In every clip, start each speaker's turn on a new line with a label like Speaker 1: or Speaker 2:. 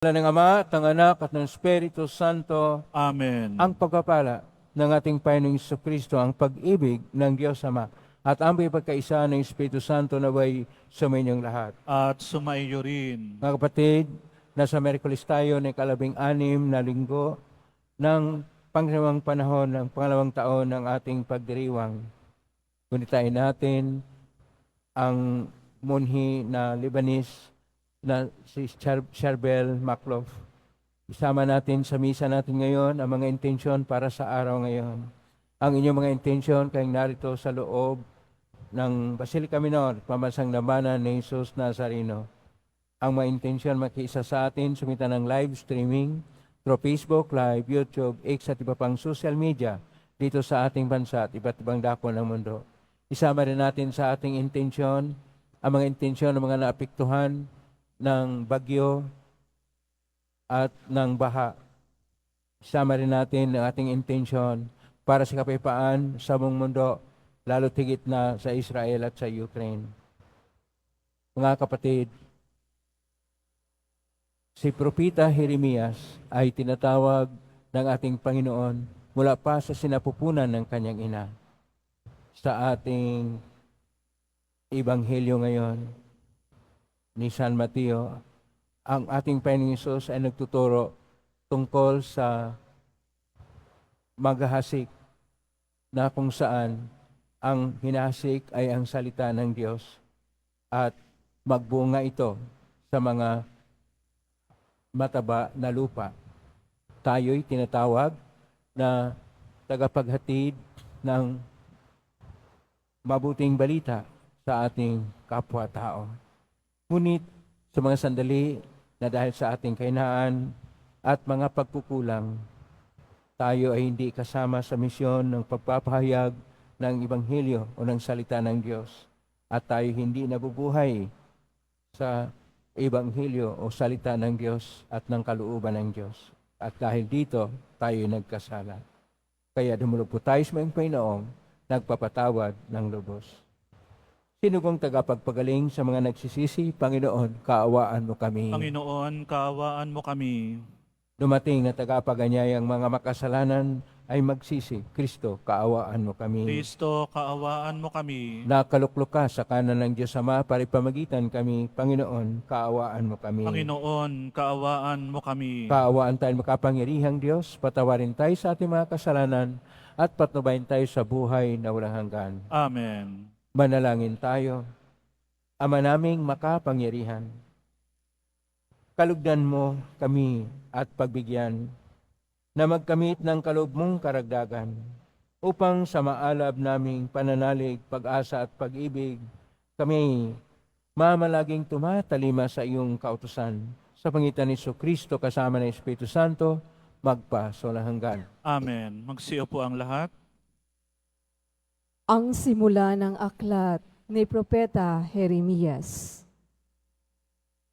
Speaker 1: Ng Ama, at ng Anak, at ng Espiritu Santo,
Speaker 2: Amen.
Speaker 1: ang pagpapala ng ating Panginoong Kristo, ang pag-ibig ng Diyos Ama, at ang pagkaisa ng Espiritu Santo naway sumainyong lahat.
Speaker 2: At sumaiyo rin.
Speaker 1: Mga kapatid, nasa Miyerkules tayo ng 16 na linggo ng pangalawang panahon ng pangalawang taon ng ating pagdiriwang. Gunitain natin ang munhi na Lebanese na si Charbel Maclof. Isama natin sa misa natin ngayon ang mga intensyon para sa araw ngayon. Ang inyong mga intensyon kayong narito sa loob ng Basilica Minor, pamansang labanan ni Jesus Nazareno. Ang mga intensyon makiisa sa atin, sumita ng live streaming through Facebook Live, YouTube, X at iba pang social media dito sa ating bansa at iba't ibang dako ng mundo. Isama rin natin sa ating intensyon ang mga intensyon ng mga naapektuhan ng bagyo at ng baha. Isama rin natin ang ating intensyon para sa kapayapaan sa buong mundo, lalo tigit na sa Israel at sa Ukraine. Mga kapatid, si Propeta Jeremias ay tinatawag ng ating Panginoon mula pa sa sinapupunan ng kanyang ina. Sa ating Ebanghelyo ngayon, ni San Mateo, ang ating Panginoong Hesus ay nagtuturo tungkol sa maghahasik na kung saan ang hinahasik ay ang salita ng Diyos at magbunga ito sa mga mataba na lupa. Tayo'y tinatawag na tagapaghatid ng mabuting balita sa ating kapwa-tao. Ngunit sa mga sandali na dahil sa ating kahinaan at mga pagkukulang, tayo ay hindi kasama sa misyon ng pagpapahayag ng Ebanghelyo o ng salita ng Diyos. At tayo hindi nabubuhay sa Ebanghelyo o salita ng Diyos at ng kalooban ng Diyos. At dahil dito, tayo nagkasala. Kaya dumulog po tayo sa mga Panginoong nagpapatawad ng lubos. Sino kong tagapagpagaling sa mga nagsisisi? Panginoon, kaawaan mo kami.
Speaker 2: Panginoon, kaawaan mo kami.
Speaker 1: Dumating na tagapaganyayang mga makasalanan ay magsisi. Kristo, kaawaan mo kami.
Speaker 2: Kristo, kaawaan mo kami.
Speaker 1: Nakaluklok ka sa kanan ng Diyos Ama para ipamagitan kami. Panginoon, kaawaan mo kami.
Speaker 2: Panginoon, kaawaan mo kami.
Speaker 1: Kaawaan tayo makapangyarihang Diyos, patawarin tayo sa ating mga kasalanan at patnubayan tayo sa buhay na walang hanggan.
Speaker 2: Amen.
Speaker 1: Manalangin tayo. Ama naming makapangyarihan, kalugdan mo kami at pagbigyan na magkamit ng kaloob mong karagdagan upang sa maalab naming pananalig, pag-asa at pag-ibig, kami mamalaging tumatalima sa iyong kautusan. Sa pangitan ni Kristo kasama ng Espiritu Santo, magpa sa walang hanggan.
Speaker 2: Amen. Magsiyo po ang lahat.
Speaker 3: Ang simula ng aklat ni Propeta Jeremias.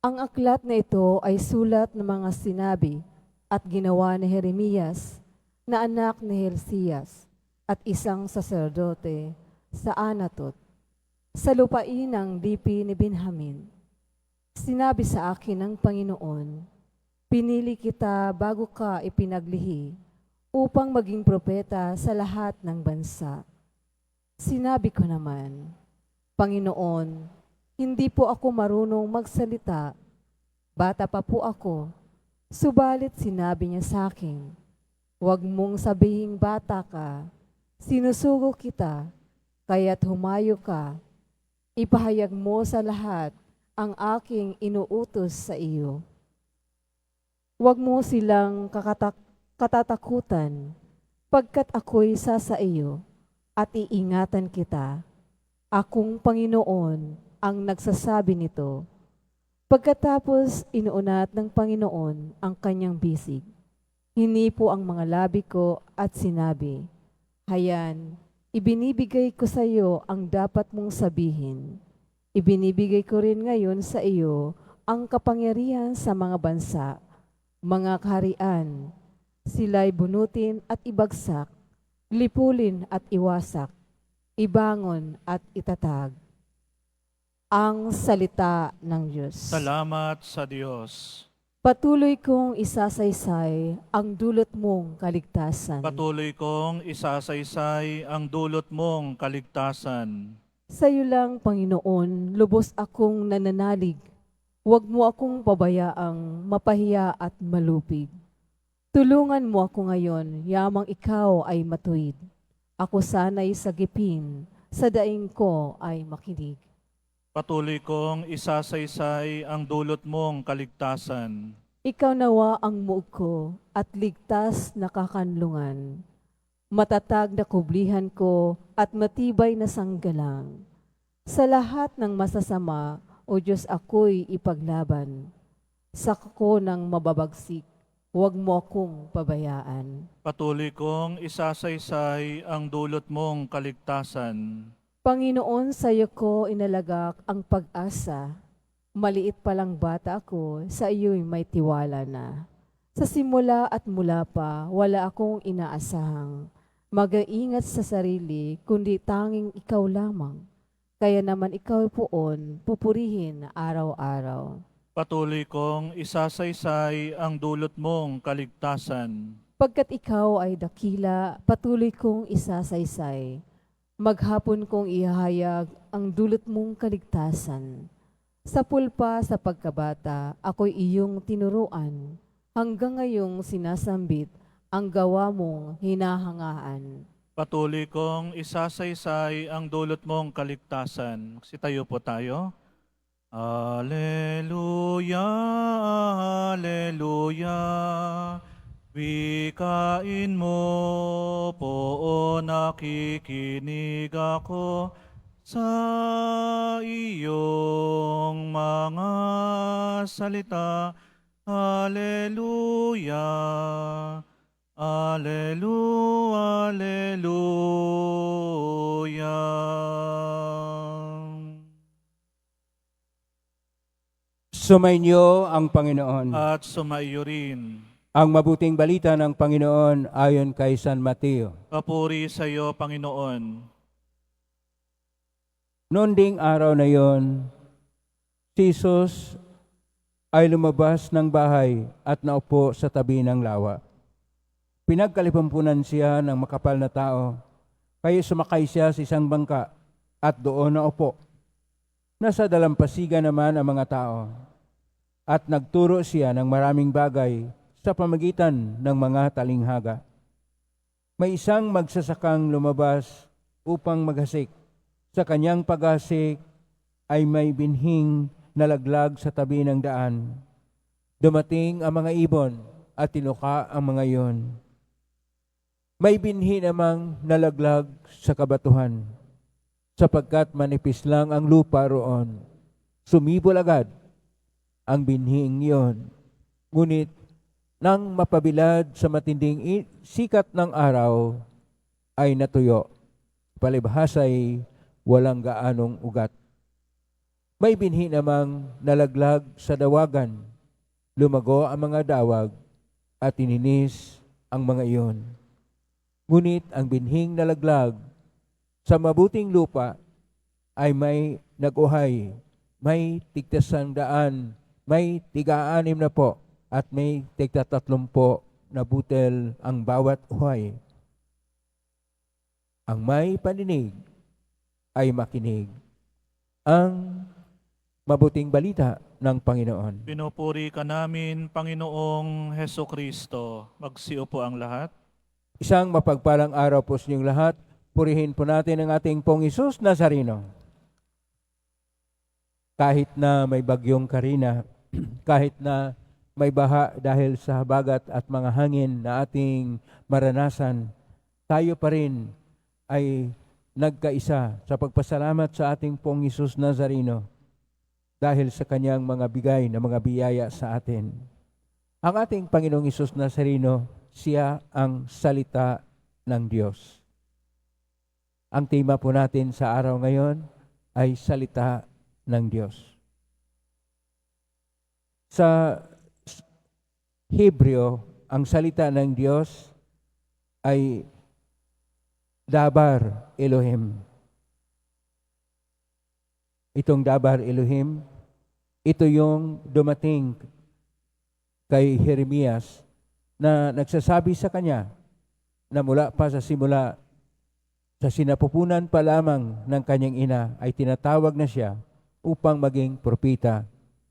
Speaker 3: Ang aklat na ito ay sulat ng mga sinabi at ginawa ni Jeremias na anak ni Hilcias at isang saserdote sa Anatot, sa lupain ng lipi ni Benjamin. Sinabi sa akin ng Panginoon, pinili kita bago ka ipinaglihi upang maging propeta sa lahat ng bansa. Sinabi ko naman, Panginoon, hindi po ako marunong magsalita. Bata pa po ako. Subalit sinabi niya sa akin, huwag mong sabihing bata ka. Sinusugo kita, kaya't humayo ka. Ipahayag mo sa lahat ang aking inuutos sa iyo. Huwag mo silang katatakutan, pagkat ako'y sa iyo. At iingatan kita. Akong Panginoon ang nagsasabi nito. Pagkatapos inuunat ng Panginoon ang kanyang bisig, hinipo ang mga labi ko at sinabi, Hayan, ibinibigay ko sa iyo ang dapat mong sabihin. Ibinibigay ko rin ngayon sa iyo ang kapangyarihan sa mga bansa, mga kaharian. Sila'y bunutin at ibagsak, lipulin at iwasak, ibangon at itatag. Ang salita ng Diyos.
Speaker 2: Salamat sa Diyos.
Speaker 3: Patuloy kong isasaysay ang dulot mong kaligtasan.
Speaker 2: Patuloy kong isasaysay ang dulot mong kaligtasan.
Speaker 3: Sa iyo lang, Panginoon, lubos akong nananalig. Huwag mo akong pabayaang mapahiya at malupig. Tulungan mo ako ngayon, yamang ikaw ay matuwid. Ako sana'y sagipin, sa daing ko ay makinig.
Speaker 2: Patuloy kong isasaysay ang dulot mong kaligtasan.
Speaker 3: Ikaw nawa ang muog ko at ligtas na kakanlungan. Matatag na kublihan ko at matibay na sanggalang. Sa lahat ng masasama, O Diyos, ako'y ipaglaban. Sa ko ng mababagsik, huwag mo akong pabayaan.
Speaker 2: Patuloy kong isasaysay ang dulot mong kaligtasan.
Speaker 3: Panginoon, sa iyo ko inalagak ang pag-asa. Maliit pa lang bata ako, sa iyo'y may tiwala na. Sa simula at mula pa, wala akong inaasahang mag-aingat sa sarili, kundi tanging ikaw lamang. Kaya naman ikaw poon, pupurihin araw-araw.
Speaker 2: Patuloy kong isasaysay ang dulot mong kaligtasan.
Speaker 3: Pagkat ikaw ay dakila, patuloy kong isasaysay. Maghapon kong ihahayag ang dulot mong kaligtasan. Sa pulpa sa pagkabata, ako'y iyong tinuruan. Hanggang ngayong sinasambit ang gawa mong hinahangaan.
Speaker 2: Patuloy kong isasaysay ang dulot mong kaligtasan. Sitayo po tayo. Alleluia, Alleluia. Wikain mo po, nakikinig ako sa iyong mga salita. Alleluia, Alleluia, Alleluia.
Speaker 1: Sumainyo ang Panginoon.
Speaker 2: At sumaiyo rin.
Speaker 1: Ang mabuting balita ng Panginoon ayon kay San Mateo.
Speaker 2: Papuri sa iyo, Panginoon.
Speaker 1: Noon ding araw na yon, si Jesus ay lumabas ng bahay at naupo sa tabi ng lawa. Pinagkalipampunan siya ng makapal na tao, kaya sumakay siya sa isang bangka at doon naupo. Nasa dalampasigan naman ang mga tao at nagturo siya ng maraming bagay sa pamagitan ng mga talinghaga. May isang magsasakang lumabas upang maghasik. Sa kanyang paghasik ay may binhing nalaglag sa tabi ng daan. Dumating ang mga ibon at tinuka ang mga iyon. May binhi namang nalaglag sa kabatuhan, sapagkat manipis lang ang lupa roon. Sumibol agad ang binhing iyon. Ngunit nang mapabilad sa matinding sikat ng araw, ay natuyo. Palibhasay walang gaanong ugat. May binhi namang nalaglag sa dawagan. Lumago ang mga dawag at ininis ang mga iyon. Ngunit ang binhing nalaglag sa mabuting lupa ay may naguhay, may tig-100, may tiga-6 na po, at may tig-30 na butel ang bawat uhay. Ang may paninig ay makinig. Ang mabuting balita ng Panginoon.
Speaker 2: Pinupuri ka namin, Panginoong Heso Kristo. Magsiupo ang lahat.
Speaker 1: Isang mapagpalang araw po sa inyong lahat. Purihin po natin ang ating Pong Hesus Nazareno. Kahit na may bagyong Karina, kahit na may baha dahil sa habagat at mga hangin na ating maranasan, tayo pa rin ay nagkaisa sa pagpasalamat sa ating Pong Hesus Nazareno dahil sa kanyang mga bigay na mga biyaya sa atin. Ang ating Panginoong Hesus Nazareno, siya ang salita ng Diyos. Ang tema po natin sa araw ngayon ay salita ng Diyos. Sa Hebreo, ang salita ng Diyos ay Dabar Elohim. Itong Dabar Elohim, ito yung dumating kay Jeremias na nagsasabi sa kanya na mula pa sa simula, sa sinapupunan pa lamang ng kanyang ina ay tinatawag na siya upang maging propeta.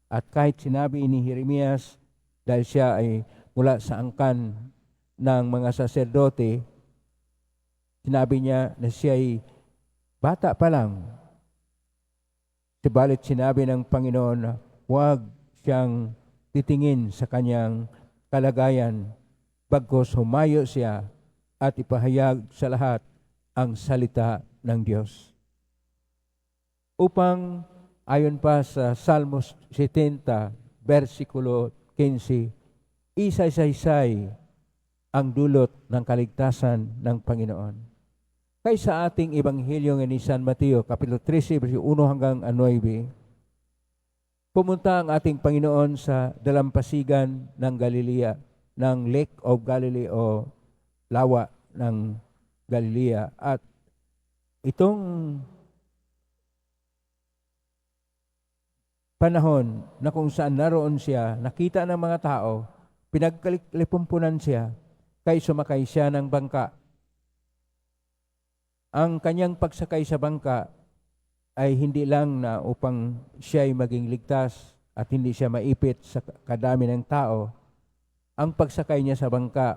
Speaker 1: At kahit sinabi ni Jeremias, dahil siya ay mula sa angkan ng mga saserdote, sinabi niya na siya ay bata pa lang. Subalit sinabi ng Panginoon na huwag siyang titingin sa kanyang kalagayan, bagkus humayo siya at ipahayag sa lahat ang salita ng Diyos. Upang ayon pa sa Salmos 70, versikulo 15, isa-isaysay ang dulot ng kaligtasan ng Panginoon. Kaysa ating Ebanghelyo ni San Mateo, Kapitulo 13, versikulo 1 hanggang 9, pumunta ang ating Panginoon sa dalampasigan ng Galilea, ng Lake of Galilee o lawa ng Galilea. At itong panahon na kung saan naroon siya, nakita ng mga tao, pinagkalipumpunan siya, kay sumakay siya ng bangka. Ang kanyang pagsakay sa bangka ay hindi lang na upang siya ay maging ligtas at hindi siya maipit sa kadami ng tao. Ang pagsakay niya sa bangka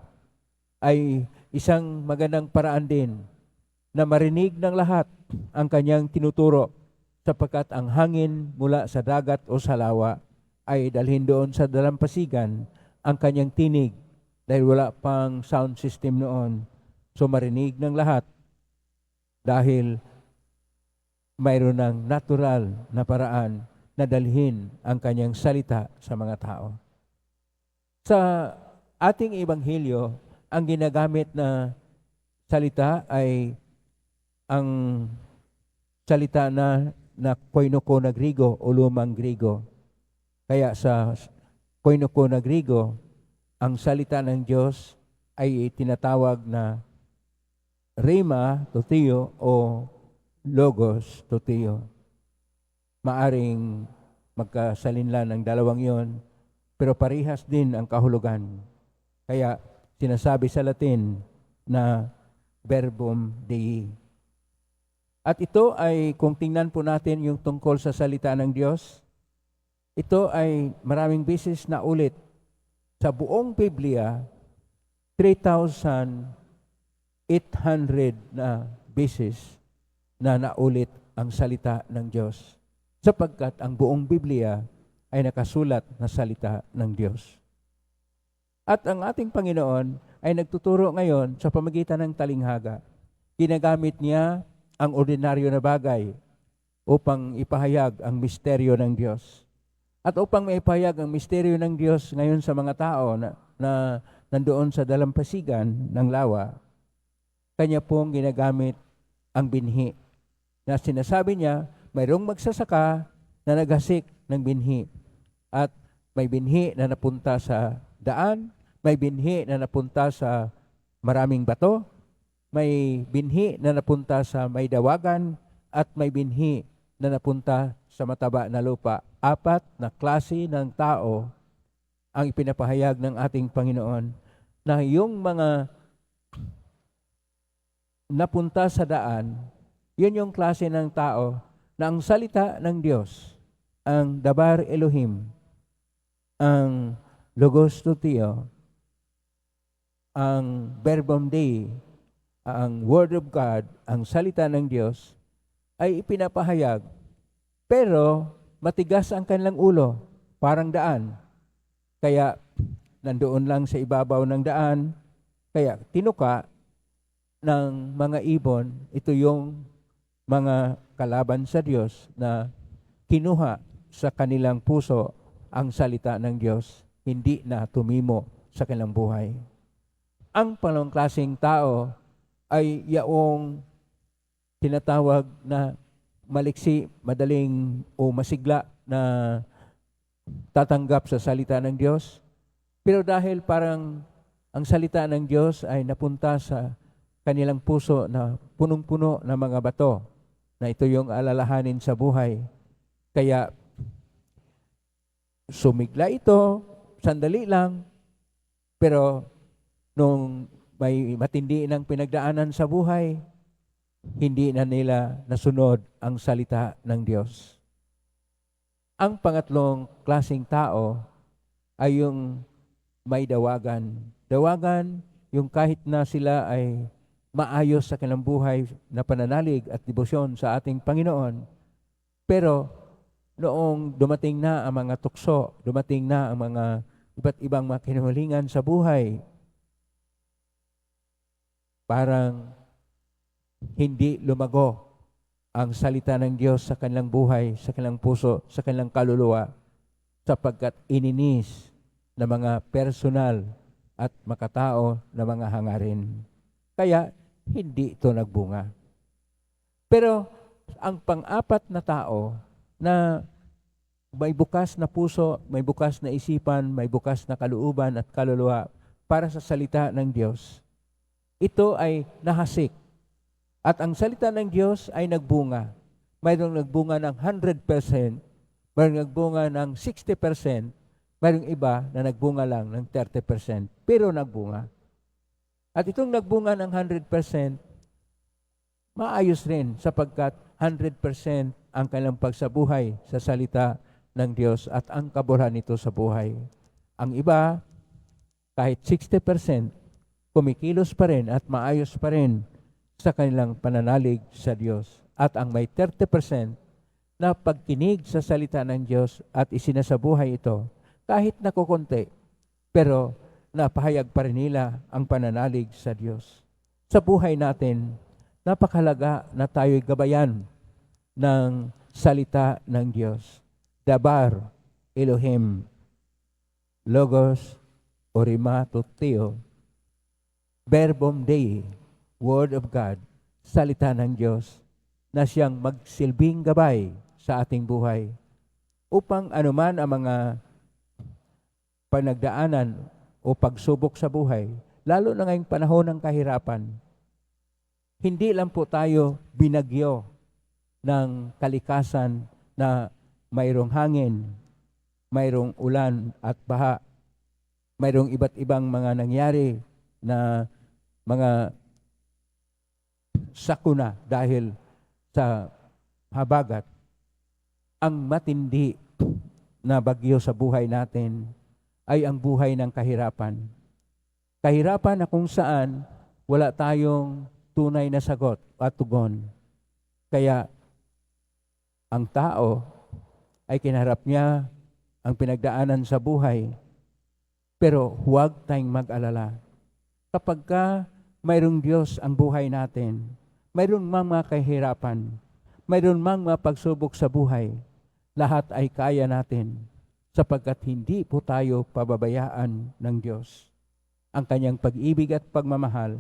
Speaker 1: ay isang magandang paraan din na marinig ng lahat ang kanyang tinuturo, sapagkat ang hangin mula sa dagat o sa lawa ay dalhin doon sa dalampasigan ang kanyang tinig dahil wala pang sound system noon. So marinig ng lahat dahil mayroon ng natural na paraan na dalhin ang kanyang salita sa mga tao. Sa ating Ebanghelyo, ang ginagamit na salita ay ang salita na Koinoko na Grigo o lumang Grigo. Kaya sa Koinoko na Grigo, ang salita ng Diyos ay tinatawag na Rhema Toteo o Logos Toteo. Maaring magkasalinlan ng dalawang yon, pero parihas din ang kahulugan. Kaya sinasabi sa Latin na verbum Dei. At ito ay, kung tingnan po natin yung tungkol sa salita ng Diyos, ito ay maraming beses na ulit sa buong Biblia, 3,800 na beses na naulit ang salita ng Diyos, sapagkat ang buong Biblia ay nakasulat na salita ng Diyos. At ang ating Panginoon ay nagtuturo ngayon sa pamagitan ng talinghaga. Ginagamit niya ang ordinaryo na bagay upang ipahayag ang misteryo ng Diyos. At upang maipahayag ang misteryo ng Diyos ngayon sa mga tao na nandoon sa dalampasigan ng lawa, kanya pong ginagamit ang binhi. Na sinasabi niya, mayroong magsasaka na naghasik ng binhi. At may binhi na napunta sa daan, may binhi na napunta sa maraming bato, may binhi na napunta sa may dawagan, at may binhi na napunta sa mataba na lupa. 4 na klase ng tao ang ipinapahayag ng ating Panginoon, na yung mga napunta sa daan, yun yung klase ng tao na ang salita ng Diyos, ang Dabar Elohim, ang Logos Toteo, ang Verbum Dei, ang Word of God, ang salita ng Diyos, ay ipinapahayag. Pero matigas ang kanilang ulo, parang daan. Kaya nandoon lang sa ibabaw ng daan, kaya tinuka ng mga ibon, ito yung mga kalaban sa Diyos na kinuha sa kanilang puso ang salita ng Diyos, hindi na tumimo sa kanilang buhay. Ang pangalawang klaseng tao ay yaong tinatawag na maliksi, madaling o masigla na tatanggap sa salita ng Diyos. Pero dahil parang ang salita ng Diyos ay napunta sa kanilang puso na punong-puno ng mga bato, na ito yung alalahanin sa buhay. Kaya sumigla ito, sandali lang, pero nung may matindi ng pinagdaanan sa buhay, hindi na nila nasunod ang salita ng Diyos. Ang pangatlong klaseng tao ay yung may dawagan. Dawagan, yung kahit na sila ay maayos sa kanilang buhay na pananalig at debosyon sa ating Panginoon, pero noong dumating na ang mga tukso, dumating na ang mga iba't ibang mga kinamalingan sa buhay, parang hindi lumago ang salita ng Diyos sa kanilang buhay, sa kanilang puso, sa kanilang kaluluwa, sapagkat ininis na mga personal at makatao na mga hangarin. Kaya hindi ito nagbunga. Pero ang pang-apat na tao na may bukas na puso, may bukas na isipan, may bukas na kalooban at kaluluwa para sa salita ng Diyos, ito ay nahasik. At ang salita ng Diyos ay nagbunga. Mayroong nagbunga ng 100%, mayroong nagbunga ng 60%, mayroong iba na nagbunga lang ng 30%, pero nagbunga. At itong nagbunga ng 100%, maayos rin sapagkat 100% ang kanilang pagsabuhay sa salita ng Diyos at ang kabuluhan nito sa buhay. Ang iba, kahit 60%, kumikilos pa rin at maayos pa rin sa kanilang pananalig sa Diyos. At ang may 30% na pagkinig sa salita ng Diyos at isinasabuhay ito, kahit nakukunti, pero napahayag pa rin nila ang pananalig sa Diyos. Sa buhay natin, napakalaga na tayo'y gabayan ng salita ng Diyos. Dabar, Elohim, Logos, Orima, Tuteo, Verbum Dei, Word of God, salita ng Diyos, na siyang magsilbing gabay sa ating buhay upang anuman ang mga panagdaanan o pagsubok sa buhay, lalo na ngayong panahon ng kahirapan, hindi lang po tayo binagyo ng kalikasan na mayroong hangin, mayroong ulan at baha, mayroong iba't ibang mga nangyari na mga sakuna dahil sa habagat. Ang matindi na bagyo sa buhay natin ay ang buhay ng kahirapan. Kahirapan na kung saan wala tayong tunay na sagot at tugon. Kaya ang tao ay kinaharap niya ang pinagdaanan sa buhay, pero huwag tayong mag-alala. Kapag ka mayroong Diyos ang buhay natin, mayroong mga kahirapan, mayroong mga pagsubok sa buhay, lahat ay kaya natin sapagkat hindi po tayo pababayaan ng Diyos. Ang kanyang pag-ibig at pagmamahal,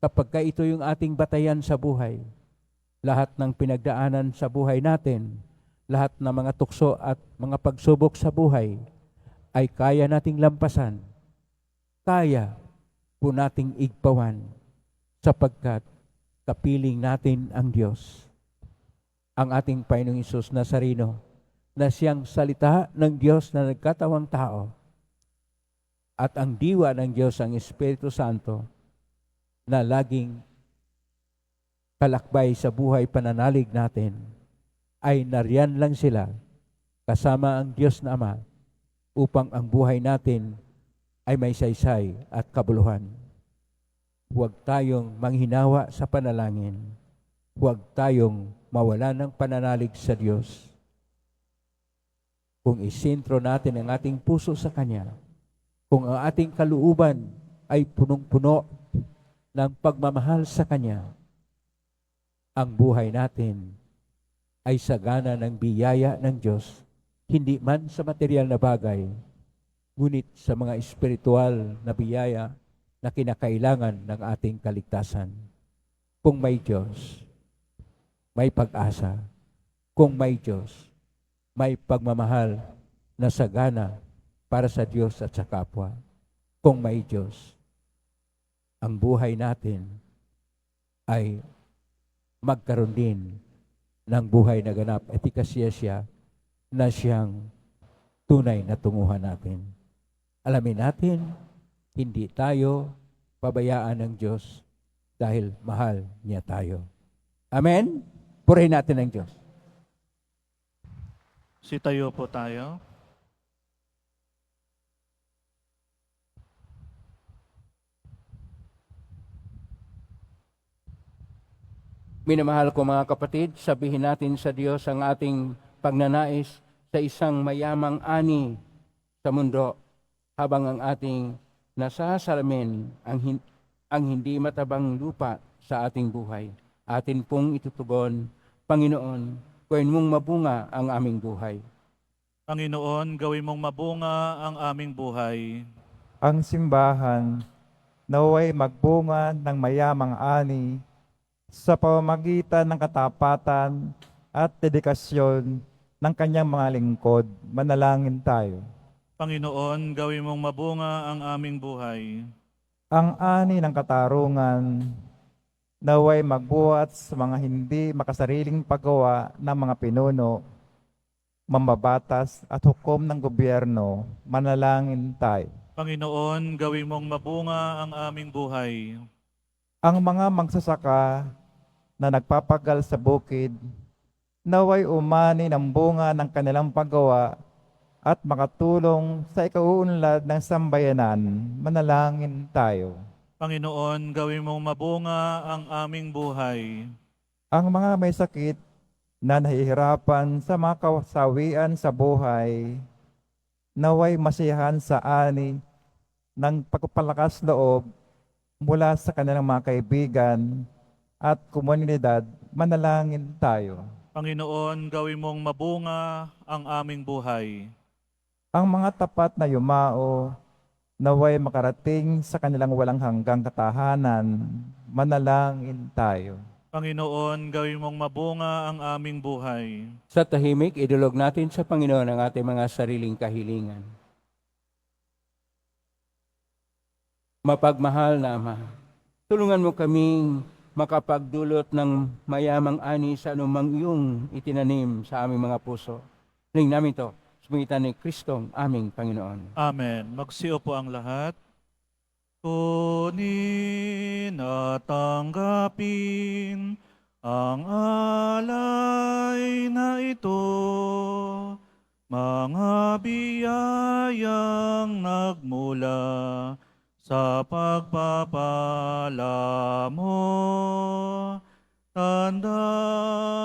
Speaker 1: kapag ka ito yung ating batayan sa buhay, lahat ng pinagdaanan sa buhay natin, lahat ng mga tukso at mga pagsubok sa buhay, ay kaya nating lampasan. Kaya po nating igpawan sapagkat kapiling natin ang Diyos. Ang ating Panginoong Hesus Nazareno, na siyang salita ng Diyos na nagkatawang tao, at ang diwa ng Diyos, ang Espiritu Santo, na laging kalakbay sa buhay pananalig natin, ay nariyan lang sila kasama ang Diyos na Ama upang ang buhay natin ay may saysay at kabuluhan. Huwag tayong manghinawa sa panalangin. Huwag tayong mawala ng pananalig sa Diyos. Kung isentro natin ang ating puso sa Kanya, kung ang ating kalooban ay punong-puno ng pagmamahal sa Kanya, ang buhay natin ay sagana ng biyaya ng Diyos, hindi man sa material na bagay, ngunit sa mga espiritual na biyaya na kinakailangan ng ating kaligtasan. Kung may Diyos, may pag-asa. Kung may Diyos, may pagmamahal na sagana para sa Diyos at sa kapwa. Kung may Diyos, ang buhay natin ay magkaroon din ng buhay na ganap at ikasiyasya na siyang tunay na tunguhan natin. alamin natin, hindi tayo pabayaan ng Diyos dahil mahal niya tayo. Amen? Purihin natin ang Diyos.
Speaker 2: Sitayo po tayo.
Speaker 1: Minamahal ko mga kapatid, sabihin natin sa Diyos ang ating pagnanais sa isang mayamang ani sa mundo habang ang ating nasasalamin ang hindi matabang lupa sa ating buhay. Atin pong itutugon, Panginoon, gawin mong mabunga ang aming buhay.
Speaker 2: Panginoon, gawin mong mabunga ang aming buhay.
Speaker 4: Ang simbahan naway magbunga ng mayamang ani sa pamamagitan ng katapatan at dedikasyon ng kanyang mga lingkod. Manalangin tayo.
Speaker 2: Panginoon, gawin mong mabunga ang aming buhay.
Speaker 4: Ang ani ng katarungan naway magbuhat sa mga hindi makasariling paggawa ng mga pinuno, mambabatas at hukom ng gobyerno. Manalangin tayo.
Speaker 2: Panginoon, gawin mong mabunga ang aming buhay.
Speaker 4: Ang mga magsasaka na nagpapagal sa bukid, naway umani ng bunga ng kanilang paggawa at makatulong sa ikauunlad ng sambayanan. Manalangin tayo.
Speaker 2: Panginoon, gawin mong mabunga ang aming buhay.
Speaker 4: Ang mga may sakit na nahihirapan sa mga kasawian sa buhay, naway masiyahan sa ani ng pagpapalakas loob mula sa kanilang mga kaibigan at komunidad. Manalangin tayo.
Speaker 2: Panginoon, gawin mong mabunga ang aming buhay.
Speaker 4: Ang mga tapat na yumao naway makarating sa kanilang walang hanggang katahanan. Manalangin tayo.
Speaker 2: Panginoon, gawin mong mabunga ang aming buhay.
Speaker 1: Sa tahimik, idulog natin sa Panginoon ang ating mga sariling kahilingan. Mapagmahal na Ama, tulungan mo kaming makapagdulot ng mayamang ani sa anumang iyong itinanim sa aming mga puso. Hiling namin to sa pangitan ni Kristong aming Panginoon.
Speaker 2: Amen. Magsiyo po ang lahat. Kunin at tanggapin ang alay na ito, mga biyayang nagmula sa pagpapala mo. Tanda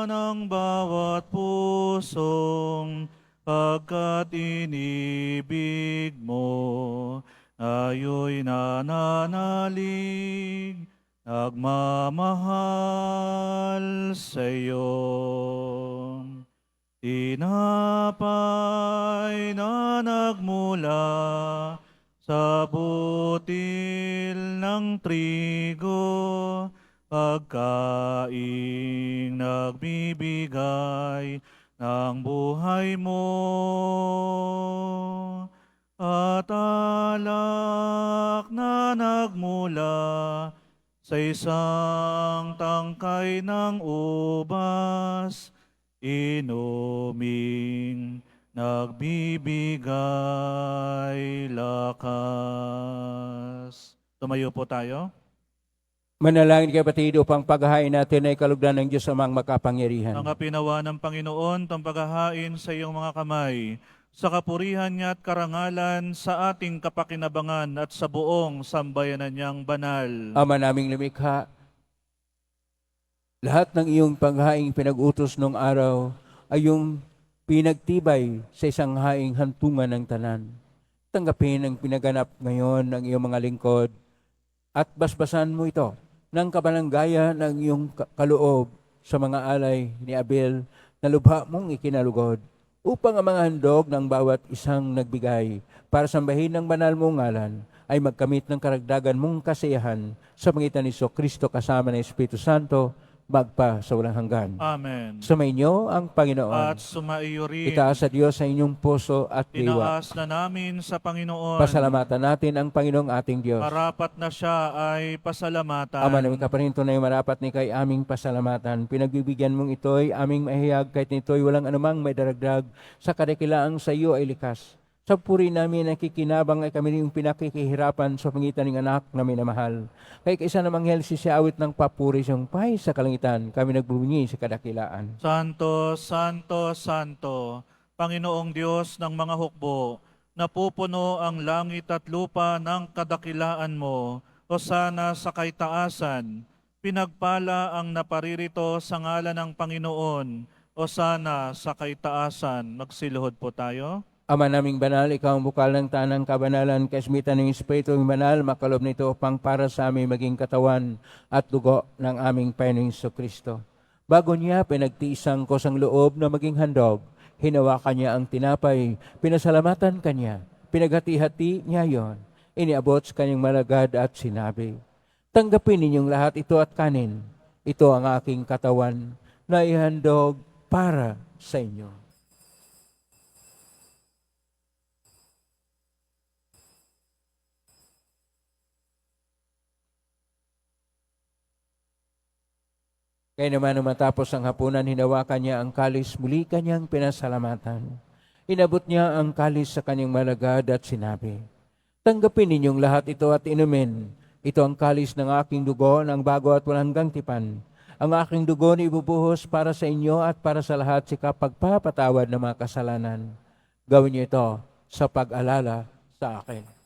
Speaker 2: ng bawat pusong pagkat inibig mo, ayo'y nananalig, nagmamahal sa'yo. Tinapay na nagmula sa butil ng trigo, pagkaing nagbibigay ng buhay mo, at alak na nagmula sa isang tangkay ng ubas, inuming nagbibigay lakas. Tumayo po tayo.
Speaker 1: Manalangin kapatid upang paghahain natin ay kalugdan ng Diyos amang makapangyarihan.
Speaker 2: Ang kapinawa ng Panginoon, tang paghahain sa iyong mga kamay, sa kapurihan niya at karangalan, sa ating kapakinabangan at sa buong sambayanan niyang banal.
Speaker 1: Ama naming lumikha, lahat ng iyong paghaing pinag-utos nung araw ay yung pinagtibay sa isang haing hantungan ng tanan. Tanggapin ang pinaganap ngayon ng iyong mga lingkod at basbasan mo ito ng kabalanggaya ng iyong kaloob sa mga alay ni Abel na lubha mong ikinalugod upang ang mga handog ng bawat isang nagbigay para sambahin ng banal mong ngalan ay magkamit ng karagdagan mong kasiyahan sa pangitan ni Kristo kasama ng Espiritu Santo magpa sa walang hanggan.
Speaker 2: Amen.
Speaker 1: Sumainyo ang Panginoon.
Speaker 2: At sumaiyo rin.
Speaker 1: Itaas sa Diyos sa inyong puso at diwa.
Speaker 2: Tinaas na namin sa Panginoon.
Speaker 1: Pasalamatan natin ang Panginoong ating Diyos.
Speaker 2: Marapat na siya ay pasalamatan.
Speaker 1: Ama namin kaparinto na yung marapat ni kay aming pasalamatan. Pinagbibigyan mong ito'y aming mahiyag kahit nito'y walang anumang may daragdag sa kadakilaang sa iyo ay likas. Sa puri namin nakikinabang ay kami yung pinakikihirapan sa pangitan ng anak na minamahal. Kay kaisa namang hel si awit ng papuri siyang pay sa kalangitan, kami nagbubunyi sa kadakilaan.
Speaker 2: Santo, Santo, Santo, Panginoong Diyos ng mga hukbo, napupuno ang langit at lupa ng kadakilaan mo, hosana sa kaitaasan, pinagpala ang naparirito sa ngalan ng Panginoon, hosana sa kaitaasan. Magsiluhod po tayo.
Speaker 1: Ama naming banal, ikaw ang bukal ng tanang kabanalan, kasmitan ng Espiritu ng banal, makalob nito upang para sa aming maging katawan at dugo ng aming Panginoong Kristo. Bago niya pinagtiisang kosang loob na maging handog, hinawakan niya ang tinapay, pinasalamatan kanya, pinaghati-hati niya yon, iniabot sa kanyang malagad at sinabi, tanggapin ninyong lahat ito at kanin, ito ang aking katawan na ihandog para sa inyo. Kaya naman nung matapos ang hapunan, hinawakan niya ang kalis, muli kanyang pinasalamatan. Inabot niya ang kalis sa kanyang malagad at sinabi, tanggapin ninyong lahat ito at inumin. Ito ang kalis ng aking dugo, ng bago at walang hanggang tipan. Ang aking dugo na ibubuhos para sa inyo at para sa lahat sa kapagpapatawad ng mga kasalanan. Gawin niyo ito sa pag-alala sa akin.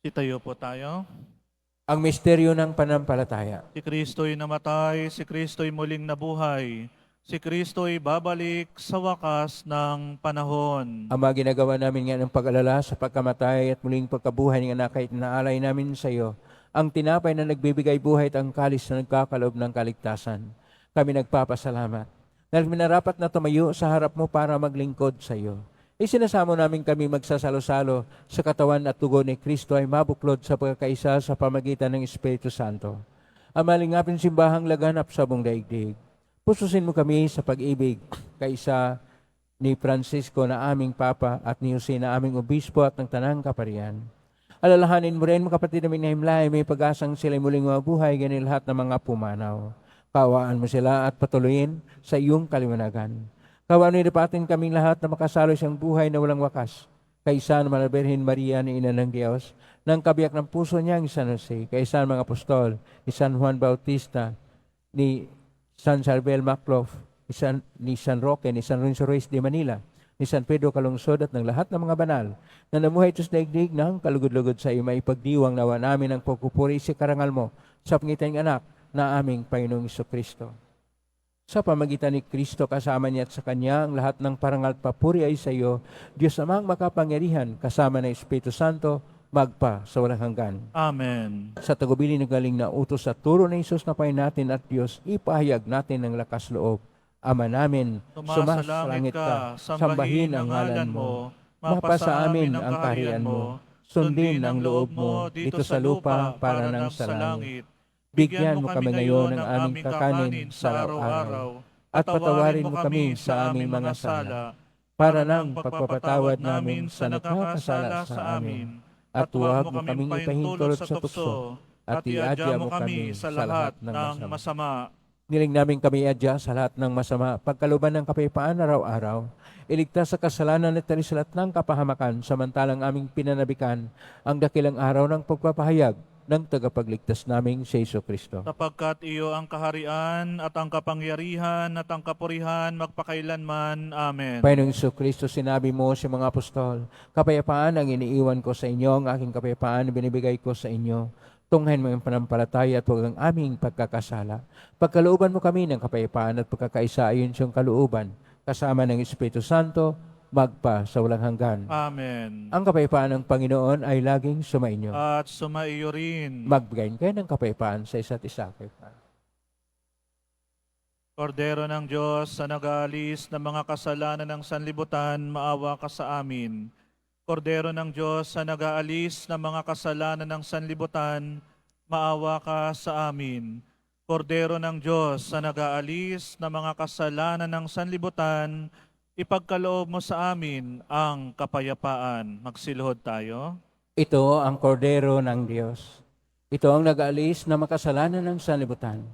Speaker 2: Sitayo po tayo.
Speaker 1: Ang misteryo ng panampalataya.
Speaker 2: Si Kristo'y namatay, si Kristo'y muling nabuhay, si Kristo'y babalik sa wakas ng panahon.
Speaker 1: Ama, ginagawa namin nga ng pag-alala sa pagkamatay at muling pagkabuhay ng anak kahit naalay namin sa iyo ang tinapay na nagbibigay buhay at ang kalis na nagkakalob ng kaligtasan. Kami nagpapasalamat dahil minarapat na tumayo sa harap mo para maglingkod sa iyo. Isinasamo namin kami magsasalo-salo sa katawan at dugo ni Kristo ay mabuklod sa pagkakaisa sa pamagitan ng Espiritu Santo. Amalingapin simbahang laganap sa buong daigdig. Pususin mo kami sa pag-ibig kaisa ni Francisco na aming Papa at ni Jose na aming Obispo at ng Tanang Kaparian. Alalahanin mo rin mga kapatid naming nahimlay, may pag-asang sila'y muling mabuhay ganil lahat ng mga pumanaw. Kaawaan mo sila at patuloyin sa iyong kaliwanagan. Kaawaan mo iripatin kaming lahat na makasalo siyang buhay na walang wakas. Kaisa naman na Birhen Maria na Ina ng Diyos, ng kabiyak ng puso niya ang San Jose, kaisa ng mga apostol, ni San Juan Bautista, ni San Charbel Maclof, ni San Roque, ni San Lorenzo Ruiz de Manila, ni San Pedro Calungsod at ng lahat ng mga banal na namuhay ito sa daigdig ng kalugod-lugod sa iyo, maipagdiwang nawa namin ang pagpupuri sa karangal mo sa pangitan ng anak na aming Panginoong Kristo. Sa pamagitan ni Kristo kasama niya at sa Kanya, ang lahat ng parangal at papuri ay sa iyo, Diyos amang makapangyarihan, kasama ng Espiritu Santo, magpa sa walang hanggan.
Speaker 2: Amen.
Speaker 1: Sa tagubili ng galing na utos at turo ng Isus na Panginoon natin at Diyos, ipahayag natin ng lakas loob. Ama namin, sumasalangit ka, sambahin ang ngalan mo, mapasa amin ang kaharian mo, sundin ang loob mo dito sa lupa para nang sa langit. Bigyan mo kami ngayon ng aming kakanin sa araw-araw, at patawarin mo kami sa aming mga sala, para ng pagpapatawad namin sa nagkakasala sa amin. At huwag mo kaming ipahintulot sa tukso, at iadya mo kami sa lahat ng masama. Niling namin kami iadya sa lahat ng masama, pagkaluban ng kapayapaan araw-araw, iligtas sa kasalanan at talisalat ng kapahamakan, samantalang aming pinanabikan ang dakilang araw ng pagpapahayag ng tagapagligtas naming si Jesucristo.
Speaker 2: Sapagkat iyo ang kaharian at ang kapangyarihan at ang kapurihan magpakailanman. Amen.
Speaker 1: Panginoong Jesucristo, sinabi mo sa mga apostol, kapayapaan ang iniiwan ko sa inyo, ang aking kapayapaan binibigay ko sa inyo. Tunghayin mo ang panampalataya at huwag ang aming pagkakasala. Pagkalooban mo kami ng kapayapaan at pagkakaisa ayon sa iyong kalooban, kasama ng Espiritu Santo, magpa sa walang hanggan.
Speaker 2: Amen.
Speaker 1: Ang kapayapaan ng Panginoon ay laging sumainyo.
Speaker 2: At sumaiyo rin.
Speaker 1: Magbigayin kayo ng kapayapaan sa isa't isa.
Speaker 2: Kordero ng Diyos, sa nag-aalis ng mga kasalanan ng sanlibutan, maawa ka sa amin. Kordero ng Diyos, sa nag-aalis ng mga kasalanan ng sanlibutan, maawa ka sa amin. Kordero ng Diyos, sa nag-aalis ng mga kasalanan ng sanlibutan, ipagkaloob mo sa amin ang kapayapaan. Magsiluhod tayo.
Speaker 1: Ito ang kordero ng Diyos. Ito ang nag-aalis na makasalanan ng sanlibutan.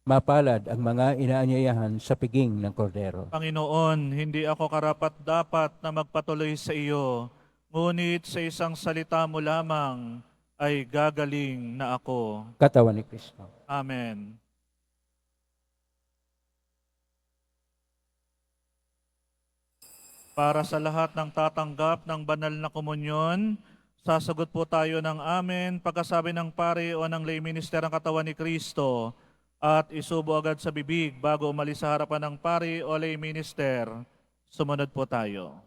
Speaker 1: Mapalad ang mga inaanyayahan sa piging ng kordero.
Speaker 2: Panginoon, hindi ako karapat-dapat na magpatuloy sa iyo, ngunit sa isang salita mo lamang ay gagaling na ako.
Speaker 1: Katawan ni Kristo.
Speaker 2: Amen. Para sa lahat ng tatanggap ng banal na komunyon, sasagot po tayo ng amen pagkasabi ng pari o ng lay minister ng katawan ni Kristo at isubo agad sa bibig bago umalis sa harapan ng pari o lay minister. Sumunod po tayo.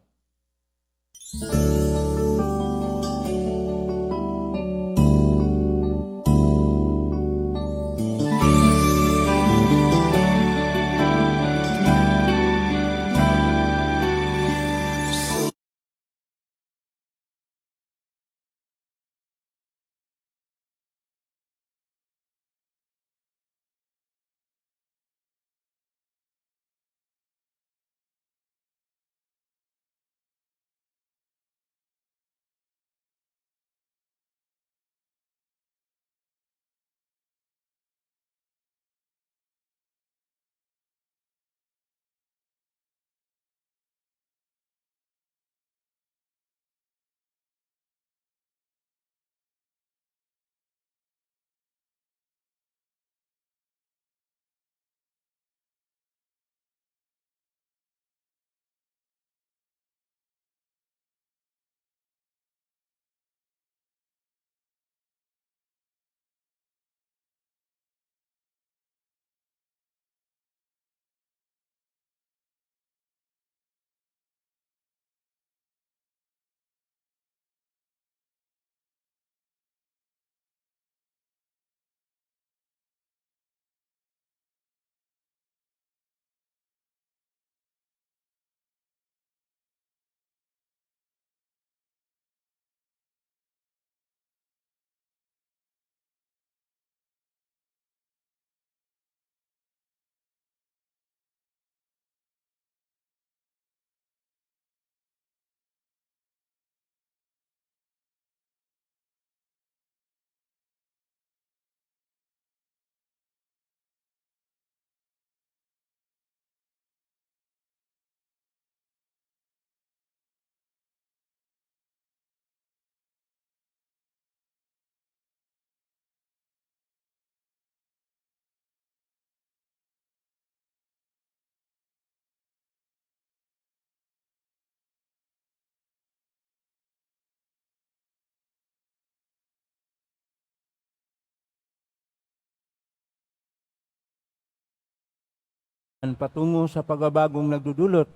Speaker 1: Patungo sa pagbabagong nagdudulot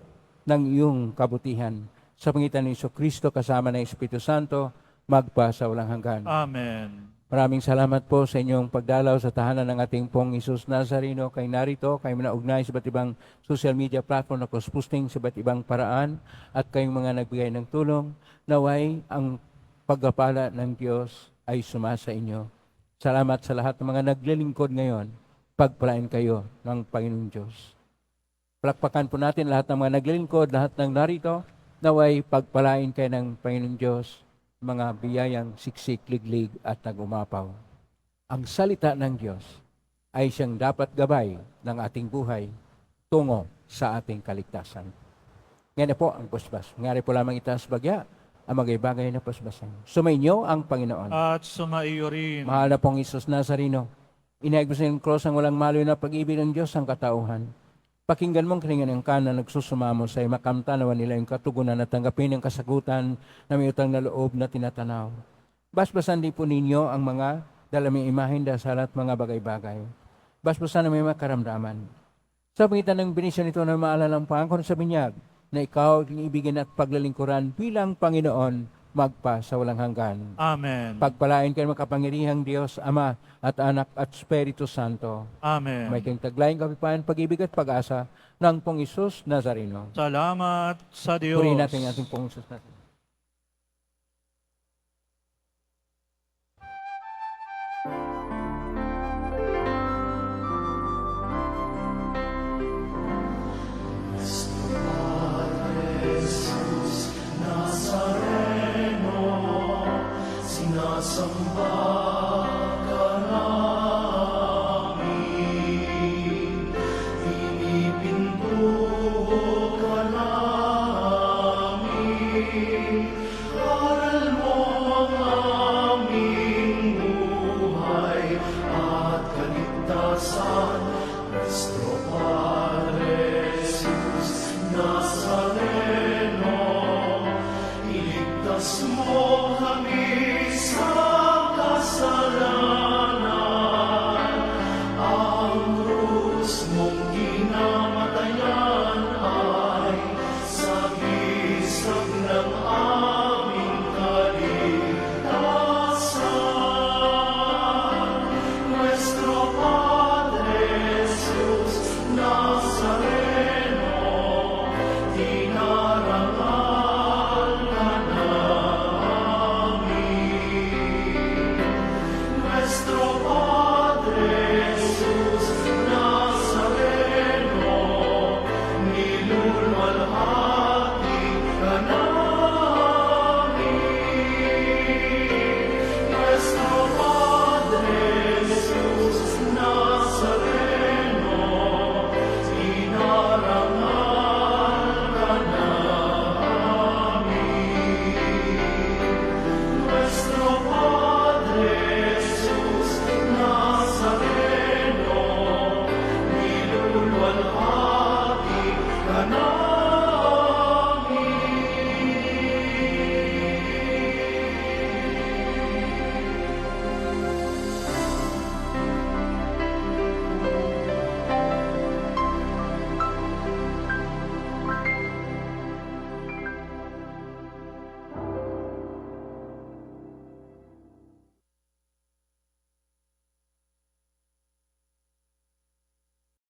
Speaker 1: ng iyong kabutihan. Sa pangitan ni Kristo kasama ng Espiritu Santo, magpa sa walang hanggan.
Speaker 2: Amen.
Speaker 1: Maraming salamat po sa inyong pagdalaw sa tahanan ng ating pong Isus Nazareno. Kay narito, kayo manaugnay sa iba't ibang social media platform na cross-posting sa iba't ibang paraan at kayong mga nagbigay ng tulong. Naway ang pagpapala ng Diyos ay sumasa inyo. Salamat sa lahat ng mga naglilingkod ngayon. Pagpalain kayo ng Panginoong Diyos. Palakpakan po natin lahat ng mga naglilingkod, lahat ng narito, naway pagpalain kayo ng Panginoong Diyos, mga biyayang siksik, liglig at nagumapaw. Ang salita ng Diyos ay siyang dapat gabay ng ating buhay tungo sa ating kaligtasan. Ngayon na po ang pusbas. Ngari po lamang itaas bagya ang magay-bagay na pusbasan. Sumainyo ang Panginoon.
Speaker 2: At sumaiyo rin.
Speaker 1: Mahal na pong Isus Nazareno, inaig mo sa iyong cross ang walang maloy na pag-ibig ng Diyos ang katauhan. Pakinggan mong kalingan ng ka na nagsusumamo sa makamtanawan nila yung katugunan at tanggapin ang kasagutan na may utang na loob na tinatanaw. Basbasan din po ninyo ang mga dalaming imahin dasal at mga bagay-bagay. Basbasan na may makaramdaman. Sa pangitan ng binisyon nito na maalalang pangkon sa binyag, na ikaw ang ibigin at paglalingkuran bilang Panginoon magpa sa walang hanggan.
Speaker 2: Amen.
Speaker 1: Pagpalain kayo makapangyarihang Diyos, Ama at Anak at Espiritu Santo.
Speaker 2: Amen.
Speaker 1: May kayong taglayang kapipahan, pag-ibig at pag-asa ng pong Isus Nazareno.
Speaker 2: Salamat sa Diyos.
Speaker 1: Purihin natin ang ating pong Isus Nazareno.
Speaker 5: Sinasamba ka namin. Nazareno, nilulmalhan